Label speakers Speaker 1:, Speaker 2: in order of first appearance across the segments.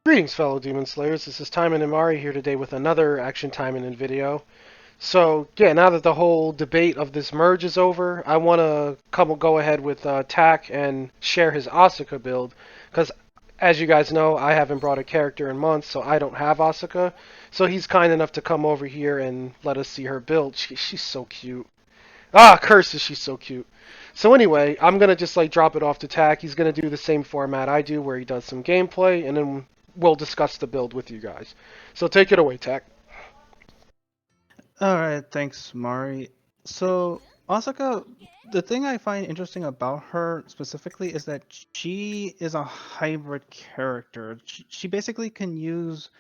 Speaker 1: Greetings, fellow Demon Slayers. This is Taimanin Mari here today with another Action Taimanin video. So, yeah, now that the whole debate of this merge is over, I want to go ahead with Tak and share his Asuka build. Because, as you guys know, I haven't brought a character in months, so I don't have Asuka. So he's kind enough to come over here and let us see her build. She's so cute. Ah, curses, she's so cute. So anyway, I'm gonna just like drop it off to Tak. He's gonna do the same format I do, where he does some gameplay, and then we'll discuss the build with you guys. So take it away, Tak.
Speaker 2: Alright, thanks, Mari. So, Asuka, the thing I find interesting about her specifically is that she is a hybrid character. She basically can use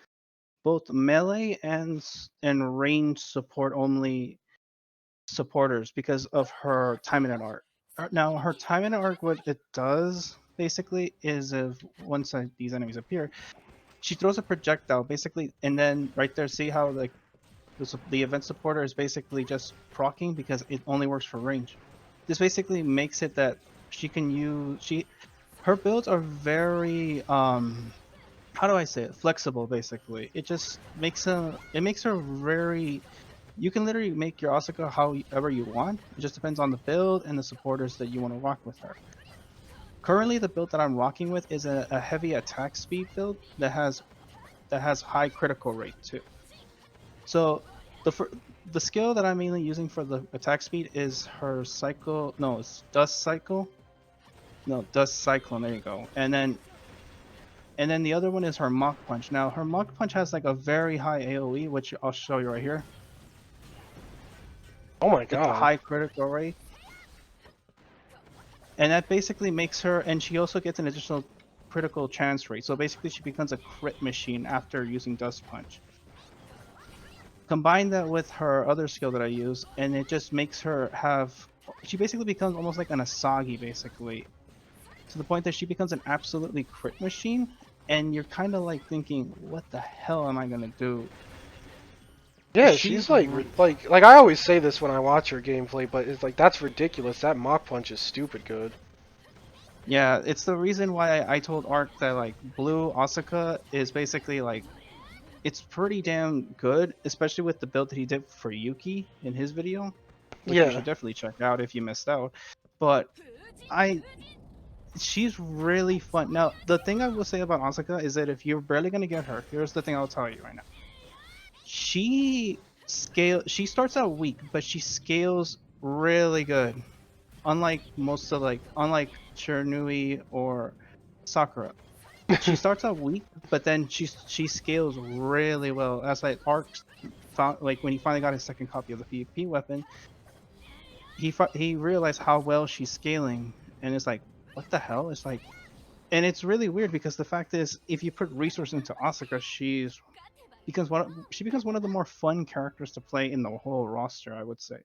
Speaker 2: both melee and range support only supporters because of her Taimanin art. Now, her Taimanin art, what it does basically is if once these enemies appear, she throws a projectile basically, and then right there, see how like the event supporter is basically just proccing because it only works for range. This basically makes it that she can use her builds are very how do I say it, flexible basically. It makes her very, you can literally make your Asuka however you want. It just depends on the build and the supporters that you want to rock with her. Currently the build that I'm rocking with is a heavy attack speed build that has high critical rate too. So the skill that I'm mainly using for the attack speed is her cycle. No, it's dust cycle. No, dust cyclone. There you go. And then the other one is her Mach Punch. Now her Mach Punch has like a very high AOE, which I'll show you right here.
Speaker 1: Oh my
Speaker 2: It's a
Speaker 1: god.
Speaker 2: high critical rate, and that basically makes her. And she also gets an additional critical chance rate. So basically, she becomes a crit machine after using Dust Punch. Combine that with her other skill that I use, and it just makes her have. She basically becomes almost like an Asagi, basically, to the point that she becomes an absolutely crit machine, and you're kind of like thinking, "What the hell am I gonna do?"
Speaker 1: Yeah, she's
Speaker 2: She's
Speaker 1: like I always say this when I watch her gameplay, but it's like that's ridiculous. That Mach Punch is stupid good.
Speaker 2: Yeah, it's the reason why I told Ark that like Blue Asuka is basically like it's pretty damn good, especially with the build that he did for Yuki in his video, which you
Speaker 1: Yeah.
Speaker 2: should definitely check out if you missed out. But I she's really fun. Now, the thing I will say about Asuka is that if you're barely gonna get her, here's the thing I'll tell you right now. She starts out weak, but she scales really good. Unlike Chernui or Sakura. She starts out weak, but then she scales really well. As like Arc found, like when he finally got his second copy of the PvP weapon, he realized how well she's scaling, and it's like, what the hell? It's like, and it's really weird because the fact is, if you put resource into Asuka, she becomes one of the more fun characters to play in the whole roster. I would say,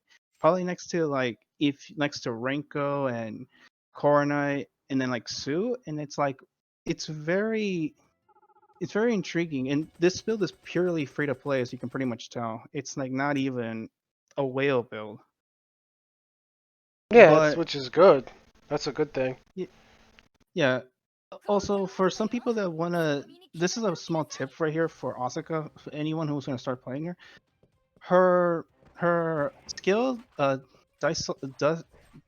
Speaker 2: probably next to like if next to Renko and Korona, and then like Sue, and it's like it's very it's very intriguing. And this build is purely free to play, as you can pretty much tell. It's like not even a whale build,
Speaker 1: Yeah, it's,
Speaker 2: but
Speaker 1: which is good. That's a good thing.
Speaker 2: yeah. Also, for some people that wanna, this is a small tip right here for Asuka. For anyone who's gonna start playing her, her skill, dice does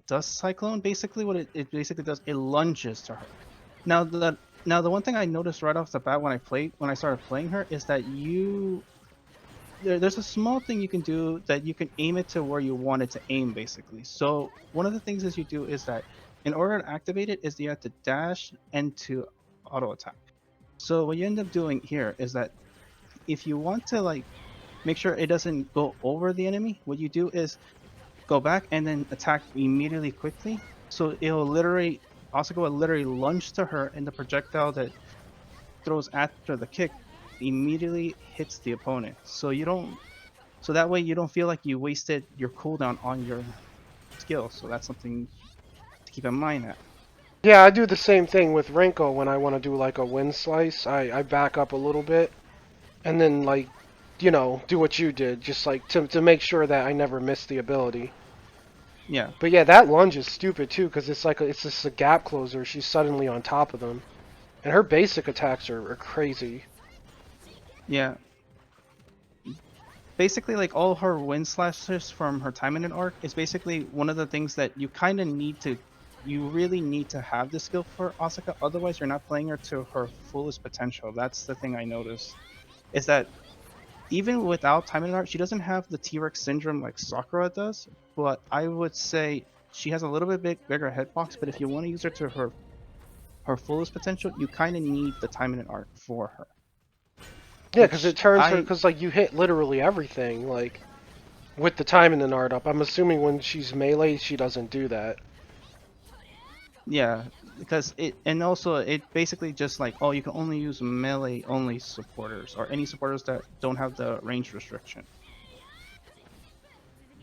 Speaker 2: dust cyclone. Basically, what it basically does, it lunges to her. Now the one thing I noticed right off the bat when I started playing her is that there's a small thing you can do that you can aim it to where you want it to aim basically. So one of the things that you do is that in order to activate it is you have to dash and to auto attack. So what you end up doing here is that if you want to like make sure it doesn't go over the enemy, what you do is go back and then attack immediately quickly. So it'll literally Asuka will literally lunge to her, and the projectile that throws after the kick immediately hits the opponent. So that way you don't feel like you wasted your cooldown on your skill. So that's something to keep in mind. At.
Speaker 1: Yeah, I do the same thing with Renko when I want to do like a wind slice. I back up a little bit and then like, do what you did, just like to make sure that I never miss the ability.
Speaker 2: Yeah,
Speaker 1: But yeah, that lunge is stupid too, because it's just a gap closer. She's suddenly on top of them, And her basic attacks are crazy.
Speaker 2: Yeah, basically like all her wind slashes from her Taimanin arc is basically one of the things that you kind of need to, you really need to have the skill for Asuka, otherwise you're not playing her to her fullest potential. That's the thing I noticed, is that even without Taimanin arc, she doesn't have the T-Rex syndrome like Sakura does, but I would say she has a little bit bigger hitbox, but if you want to use her to her fullest potential, you kind of need the Taimanin arc for her,
Speaker 1: Yeah, because it
Speaker 2: which
Speaker 1: turns her,
Speaker 2: I
Speaker 1: because like you hit literally everything, like with the timing and art up. I'm assuming when she's melee, she doesn't do that.
Speaker 2: Yeah, because it, and also it basically just like, oh, you can only use melee only supporters or any supporters that don't have the range restriction.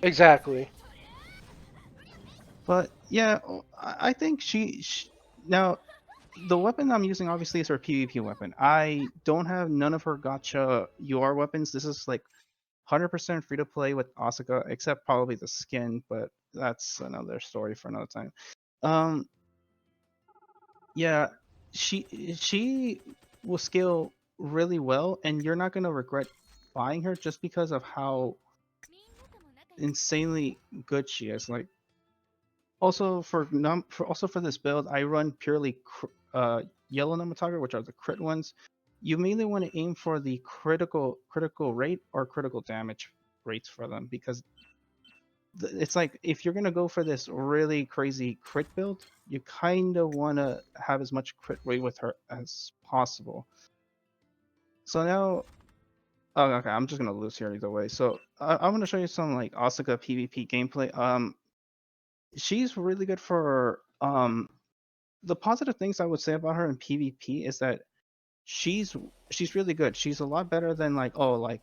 Speaker 1: Exactly.
Speaker 2: But yeah, I think she now the weapon I'm using obviously is her PvP weapon. I don't have none of her gotcha UR weapons. This is like 100% free to play with Asuka, except probably the skin, but that's another story for another time. Um, yeah, she will scale really well, and you're not gonna regret buying her just because of how insanely good she is. Like also for this build, I run purely yellow Numataga, which are the crit ones. You mainly want to aim for the critical rate or critical damage rates for them, because it's like if you're gonna go for this really crazy crit build, you kind of want to have as much crit rate with her as possible. So now, oh, okay, I'm just gonna lose here either way. So I'm gonna show you some like Asuka PvP gameplay. She's really good for the positive things I would say about her in PvP is that she's she's really good. She's a lot better than like, oh, like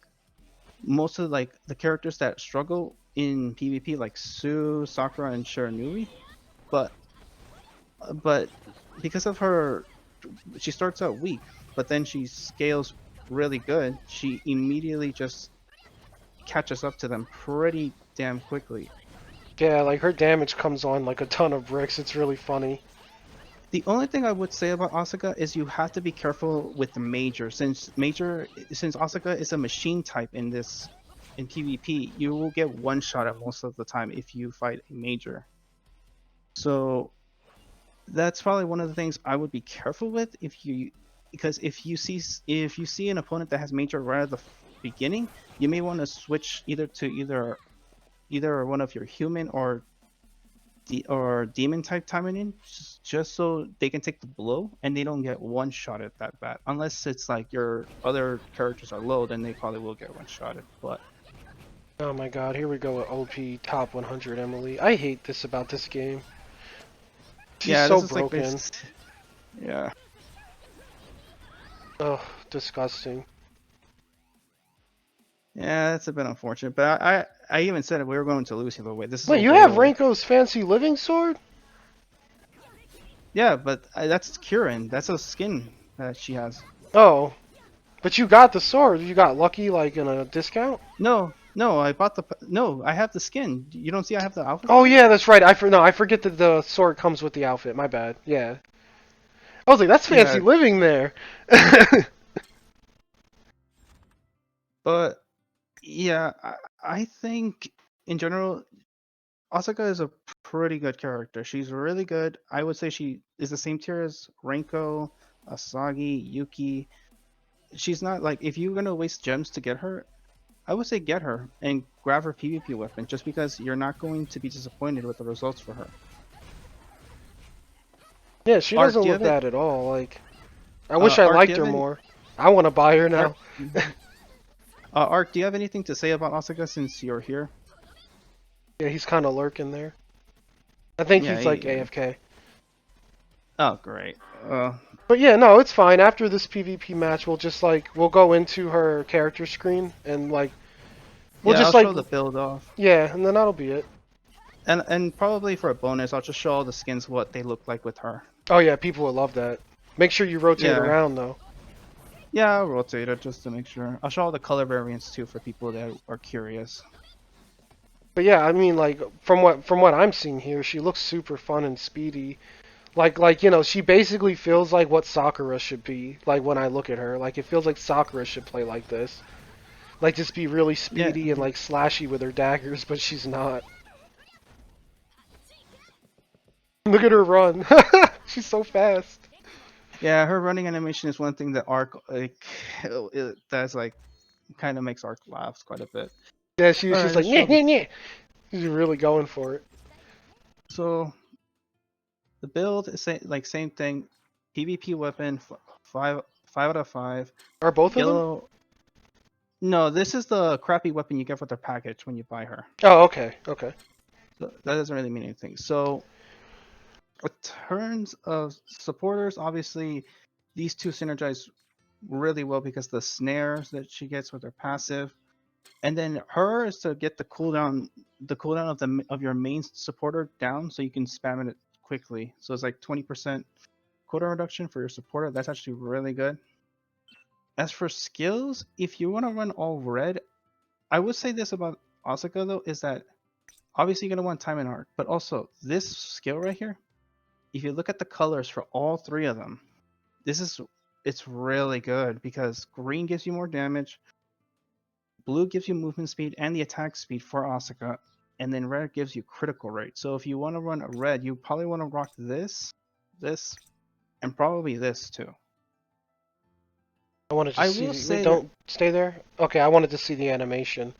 Speaker 2: most of like the characters that struggle in PvP like Sue, Sakura, and Shiranui. But but because of her, she starts out weak, but then she scales really good. She immediately just catches up to them pretty damn quickly.
Speaker 1: Yeah, like her damage comes on like a ton of bricks. It's really funny.
Speaker 2: The only thing I would say about Asuka is you have to be careful with the major, since Asuka is a machine type in this in PvP, you will get one shot at most of the time if you fight a major. So that's probably one of the things I would be careful with, if you, because if you see an opponent that has major right at the beginning, you may want to switch either one of your human or demon type Taimanin, just so they can take the blow and they don't get one shot at that bat. Unless it's like your other characters are low, then they probably will get one shotted. But
Speaker 1: Oh my god, here we go with OP top 100 Emily. I hate this about this game. She's
Speaker 2: yeah,
Speaker 1: so
Speaker 2: this is like
Speaker 1: broken.
Speaker 2: this. Yeah,
Speaker 1: Ugh, disgusting.
Speaker 2: yeah, that's a bit unfortunate. But I even said we were going to lose either way. This is
Speaker 1: Wait,
Speaker 2: all
Speaker 1: you have
Speaker 2: playable.
Speaker 1: Renko's fancy living sword?
Speaker 2: Yeah, but that's Kieran. That's a skin that she has.
Speaker 1: Oh, but you got the sword. You got lucky like in a discount?
Speaker 2: No, no, I bought the. No, I have the skin. You don't see I have the outfit
Speaker 1: Oh
Speaker 2: for it?
Speaker 1: yeah, that's right. No, I forget that the sword comes with the outfit. My bad. Yeah. I was like, that's fancy
Speaker 2: Yeah,
Speaker 1: living there.
Speaker 2: but yeah, I think in general, Asuka is a pretty good character. She's really good. I would say she is the same tier as Renko, Asagi, Yuki. She's not like, if you're gonna waste gems to get her, I would say get her and grab her PvP weapon, just because you're not going to be disappointed with the results for her.
Speaker 1: Yeah, she
Speaker 2: Art,
Speaker 1: doesn't
Speaker 2: do you
Speaker 1: look
Speaker 2: have it?
Speaker 1: bad at all. Like, I wish I
Speaker 2: Art, do
Speaker 1: liked
Speaker 2: you
Speaker 1: her
Speaker 2: have any?
Speaker 1: more. I want to buy her
Speaker 2: Art,
Speaker 1: now.
Speaker 2: Art, do you have anything to say about Asuka since you're here?
Speaker 1: Yeah, he's kind of lurking there. I think
Speaker 2: Yeah.
Speaker 1: he's like AFK.
Speaker 2: Oh, great.
Speaker 1: But yeah, no, it's fine. After this PvP match, we'll go into her character screen and like we'll
Speaker 2: Yeah, I'll
Speaker 1: just like
Speaker 2: show the build off.
Speaker 1: yeah, and then that'll be it.
Speaker 2: And probably for a bonus, I'll just show all the skins what they look like with her.
Speaker 1: Oh yeah, people will love that. Make sure you rotate
Speaker 2: Yeah.
Speaker 1: around though.
Speaker 2: Yeah, I'll rotate it just to make sure. I'll show all the color variants too for people that are curious.
Speaker 1: But yeah, I mean like from what I'm seeing here, she looks super fun and speedy. Like she basically feels like what Sakura should be. Like when I look at her, like it feels like Sakura should play like this. Like just be really
Speaker 2: Yeah,
Speaker 1: speedy and like slashy with her daggers, but she's not. Look at her run. She's so fast.
Speaker 2: yeah. Her running animation is one thing that Arc like that's like kind of makes Arc laugh quite a bit.
Speaker 1: Yeah,
Speaker 2: All
Speaker 1: she's
Speaker 2: right,
Speaker 1: like
Speaker 2: let's show
Speaker 1: yeah
Speaker 2: the
Speaker 1: yeah yeah. She's really going for it.
Speaker 2: so the build is same thing. PvP weapon five out of five.
Speaker 1: Are both of them?
Speaker 2: Yellow. No, this is the crappy weapon you get with her package when you buy her.
Speaker 1: Oh, okay, okay.
Speaker 2: So that doesn't really mean anything. So in terms of supporters, obviously these two synergize really well because the snares that she gets with her passive, and then her is to get the cooldown of your main supporter down so you can spam it quickly. So it's like 20% cooldown reduction for your supporter. That's actually really good. As for skills, if you want to run all red, I would say this about Asuka though is that obviously you're gonna want time and arc, but also this skill right here. If you look at the colors for all three of them, this is it's really good because green gives you more damage, blue gives you movement speed and the attack speed for Asuka, and then red gives you critical rate. So if you want to run a red, you probably want to rock this, and probably this too.
Speaker 1: I wanted to
Speaker 2: I will
Speaker 1: see. Wait,
Speaker 2: say that
Speaker 1: don't stay there. Okay, I wanted to see the animation.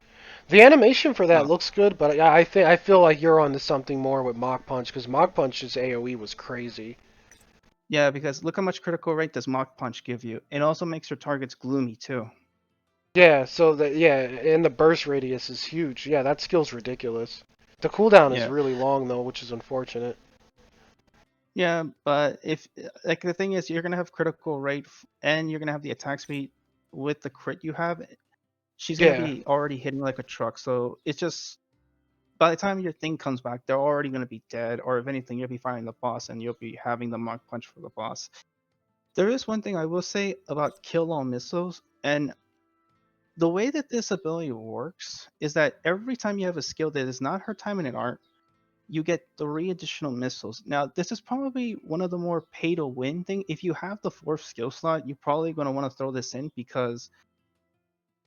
Speaker 1: The animation for that
Speaker 2: uh,
Speaker 1: looks good, but I feel like you're onto something more with Mach Punch because Mach Punch's AOE was crazy.
Speaker 2: yeah, because look how much critical rate does Mach Punch give you. It also makes your targets gloomy too.
Speaker 1: Yeah, so that yeah, and the burst radius is huge. Yeah, that skill's ridiculous. The cooldown is
Speaker 2: Yeah.
Speaker 1: really long though, which is unfortunate.
Speaker 2: Yeah, but if like the thing is, you're gonna have critical rate and you're gonna have the attack speed with the crit you have. She's gonna
Speaker 1: Yeah,
Speaker 2: be already hitting like a truck, so it's just by the time your thing comes back, they're already gonna be dead. Or if anything, you'll be fighting the boss and you'll be having the mark punch for the boss. There is one thing I will say about kill all missiles, and the way that this ability works is that every time you have a skill that is not her time in an art, you get 3 additional missiles. Now, this is probably one of the more pay to win thing. If you have the fourth skill slot, you're probably going to want to throw this in because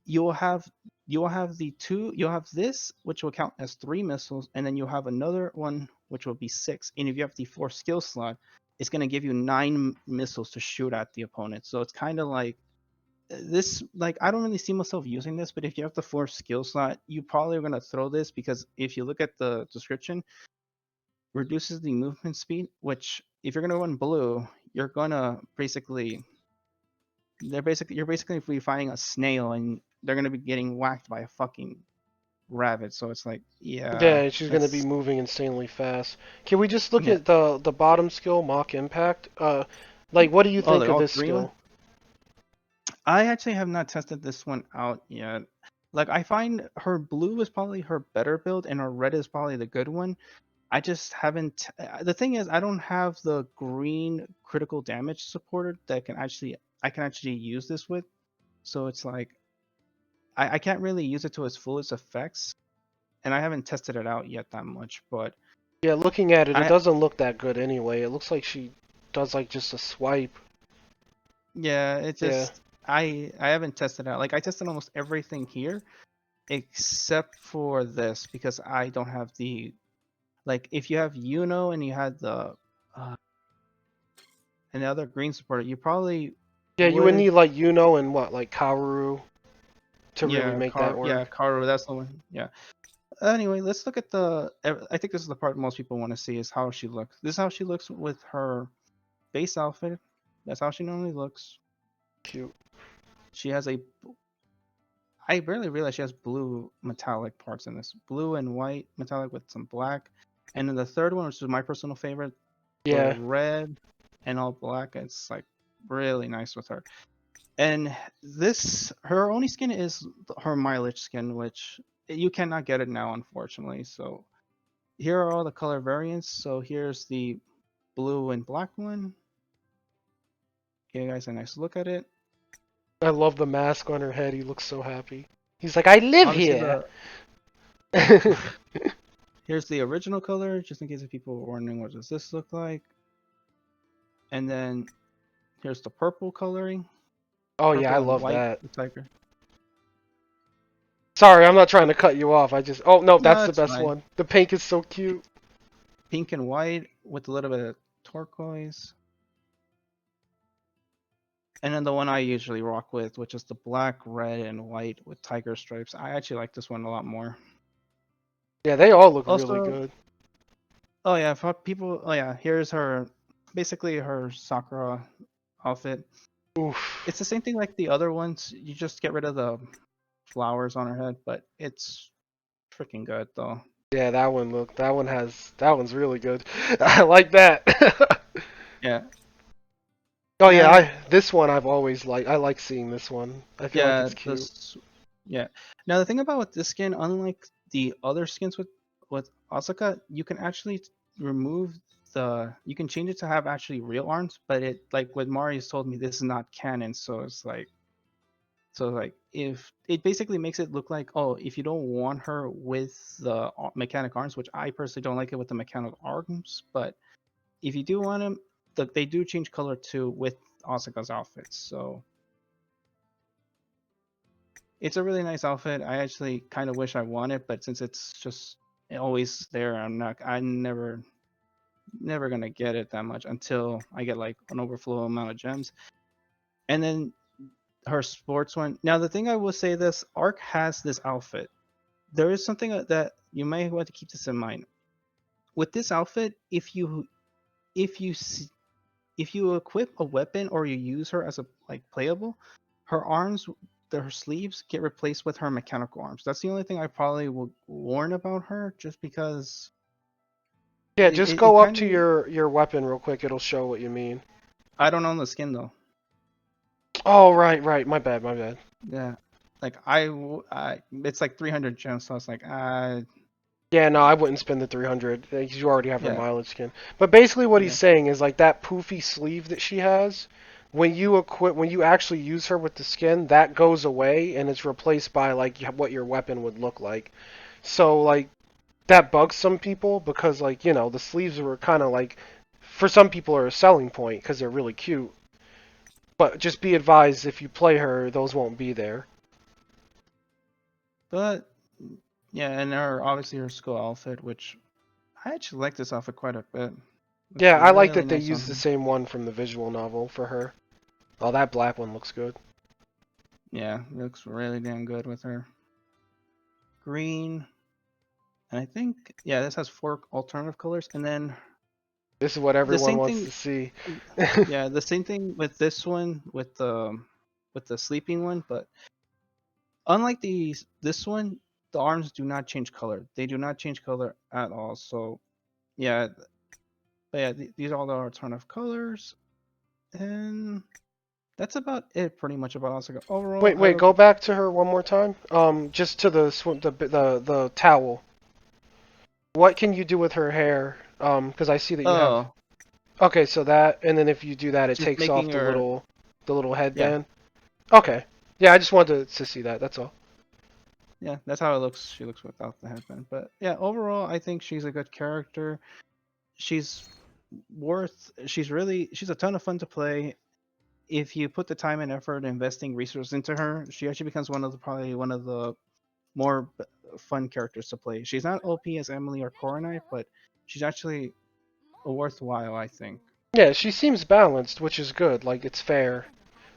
Speaker 2: you'll have you'll have this which will count as 3 missiles, and then you'll have another one which will be 6. And if you have the fourth skill slot, it's going to give you 9 missiles to shoot at the opponent. So it's kind of like this like I don't really see myself using this, but if you have the fourth skill slot, you probably are going to throw this because if you look at the description, reduces the movement speed, which if you're gonna run blue, you're gonna basically you're basically fighting a snail and they're gonna be getting whacked by a fucking rabbit. So it's like, yeah,
Speaker 1: yeah, she's gonna be
Speaker 2: that's
Speaker 1: moving insanely fast. Can we just look
Speaker 2: yeah.
Speaker 1: at the bottom skill, Mach Impact? Like what do you
Speaker 2: Oh,
Speaker 1: think
Speaker 2: they're
Speaker 1: of
Speaker 2: all
Speaker 1: this
Speaker 2: three one.
Speaker 1: skill?
Speaker 2: I actually have not tested this one out yet. Like I find her blue is probably her better build and her red is probably the good one. I just haven't. The thing is, I don't have the green critical damage supporter that can actually I can actually use this with. So it's like I can't really use it to its fullest effects, and I haven't tested it out yet that much. But
Speaker 1: Yeah, looking at it, it
Speaker 2: I
Speaker 1: doesn't look that good anyway. It looks like she does like just a swipe.
Speaker 2: yeah, it
Speaker 1: Yeah.
Speaker 2: just I haven't tested out. Like I tested almost everything here except for this because I don't have the like if you have Uno and you had the uh, another green supporter, you probably
Speaker 1: Yeah, you would
Speaker 2: would
Speaker 1: need like Yuno and what, like Kaoru to really make that
Speaker 2: Yeah,
Speaker 1: work.
Speaker 2: Karu, that's the one. Yeah. Anyway, let's look at I think this is the part most people want to see is how she looks. This is how she looks with her base outfit. That's how she normally looks.
Speaker 1: Cute.
Speaker 2: She has a. I barely realized she has blue metallic parts in this. Blue and white metallic with some black. And then the third one, which is my personal favorite, the
Speaker 1: Yeah.
Speaker 2: red and all black. It's like really nice with her. And her only skin is her mileage skin, which you cannot get it now, unfortunately. So here are all the color variants. So here's the blue and black one. Give you guys a nice look at it.
Speaker 1: I love the mask on her head. He looks so happy. He's like, I live
Speaker 2: Obviously,
Speaker 1: here.
Speaker 2: the here's the original color, just in case if people were wondering what does this look like. And then here's the purple coloring,
Speaker 1: Oh yeah, I
Speaker 2: purple and
Speaker 1: love
Speaker 2: white
Speaker 1: that.
Speaker 2: with tiger.
Speaker 1: Sorry, I'm not trying to cut you off. I just oh no,
Speaker 2: No,
Speaker 1: that's the
Speaker 2: it's
Speaker 1: best
Speaker 2: fine.
Speaker 1: one. The pink is so cute.
Speaker 2: Pink and white with a little bit of turquoise. And then the one I usually rock with, which is the black, red, and white with tiger stripes. I actually like this one a lot more.
Speaker 1: Yeah, they all look really
Speaker 2: Also,
Speaker 1: good.
Speaker 2: oh yeah, for people, oh yeah, here's her, basically her Sakura outfit.
Speaker 1: Oof.
Speaker 2: It's the same thing like the other ones. You just get rid of the flowers on her head, but it's freaking good though.
Speaker 1: Yeah, that one's really good. I like that.
Speaker 2: Yeah.
Speaker 1: Oh yeah,
Speaker 2: Now,
Speaker 1: this one I like seeing this one. I feel like
Speaker 2: yeah,
Speaker 1: it's cute.
Speaker 2: this, yeah. Now the thing about with this skin, unlike the other skins with Asuka, you can actually remove you can change it to have actually real arms, but it like what Marius told me, this is not canon, so it's like if it basically makes it look like, oh, if you don't want her with the mechanic arms, which I personally don't like it with the mechanic arms, but if you do want them, they do change color too with Asuka's outfits. So it's a really nice outfit. I actually kind of wish I won it, but since it's just always there, I'm never gonna get it that much until I get like an overflow amount of gems. And then her sports one. Now the thing I will say, this Arc has this outfit. There is something that you might want to keep this in mind. With this outfit, if you if you equip a weapon or you use her as a like playable, her arms, her sleeves get replaced with her mechanical arms. That's the only thing I probably will warn about her, just because
Speaker 1: Yeah, just
Speaker 2: it
Speaker 1: go up
Speaker 2: kind
Speaker 1: to
Speaker 2: of.
Speaker 1: your weapon real quick. It'll show what you mean.
Speaker 2: I don't own the skin though.
Speaker 1: Oh right, right. My bad, my bad.
Speaker 2: Yeah, like it's like 300 gems, so I was like,
Speaker 1: Yeah, no, I wouldn't spend the 300 because you already have her
Speaker 2: yeah,
Speaker 1: mileage skin. But basically, what he's
Speaker 2: yeah.
Speaker 1: saying is like that poofy sleeve that she has. When you actually use her with the skin, that goes away and it's replaced by like what your weapon would look like. So like that bugs some people because like the sleeves were kind of like for some people are a selling point because they're really cute. But just be advised if you play her, those won't be there.
Speaker 2: But yeah, and her obviously her school outfit, which I actually like this outfit quite a bit. Looks
Speaker 1: Yeah, I like
Speaker 2: really
Speaker 1: that they
Speaker 2: nice on
Speaker 1: used the
Speaker 2: her.
Speaker 1: same one from the visual novel for her. Oh, that black one looks good.
Speaker 2: Yeah, looks really damn good with her. Green, and I think yeah, this has four alternative colors, and then
Speaker 1: This is what
Speaker 2: the
Speaker 1: everyone
Speaker 2: same
Speaker 1: wants
Speaker 2: thing.
Speaker 1: to see.
Speaker 2: Yeah, the same thing with this one with the sleeping one, but unlike this one, the arms do not change color. They do not change color at all. So yeah, but yeah, these are all the alternative colors, and that's about it, pretty much about Asuka. Overall,
Speaker 1: Wait, wait, go back to her one more time. Just to the swim, the towel. What can you do with her hair? Because I see that you have.
Speaker 2: oh,
Speaker 1: Okay, so that, and then if you do that, it
Speaker 2: just
Speaker 1: takes off
Speaker 2: making her
Speaker 1: the little
Speaker 2: yeah.
Speaker 1: headband. Okay. Yeah, I just wanted to see that. That's all.
Speaker 2: Yeah, that's how it looks. She looks without the headband. But yeah, overall, I think she's a good character. She's she's a ton of fun to play. If you put the time and effort investing resources into her, she actually becomes probably one of the more fun characters to play. She's not OP as Emily or Coronite, but she's actually worthwhile, I think.
Speaker 1: Yeah, she seems balanced, which is good. Like it's fair.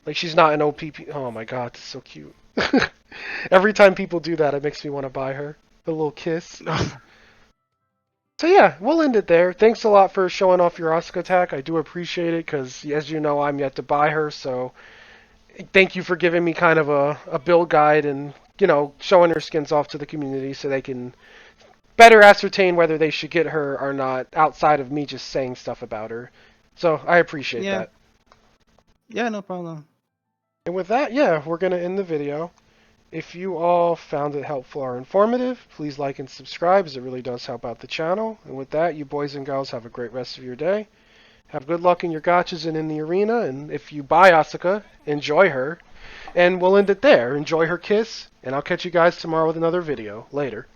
Speaker 1: Like she's not an OPP. Oh my god, it's so cute. Every time people do that, it makes me want to buy her. The little kiss. So yeah, we'll end it there. Thanks a lot for showing off your Asuka attack. I do appreciate it because, as you know, I'm yet to buy her. So thank you for giving me kind of a build guide and showing her skins off to the community so they can better ascertain whether they should get her or not outside of me just saying stuff about her. So I appreciate
Speaker 2: Yeah,
Speaker 1: that.
Speaker 2: yeah, no problem.
Speaker 1: And with that, yeah, we're gonna end the video. If you all found it helpful or informative, please like and subscribe as it really does help out the channel. And with that, you boys and girls have a great rest of your day. Have good luck in your gotchas and in the arena. And if you buy Asuka, enjoy her. And we'll end it there. Enjoy her kiss. And I'll catch you guys tomorrow with another video. Later.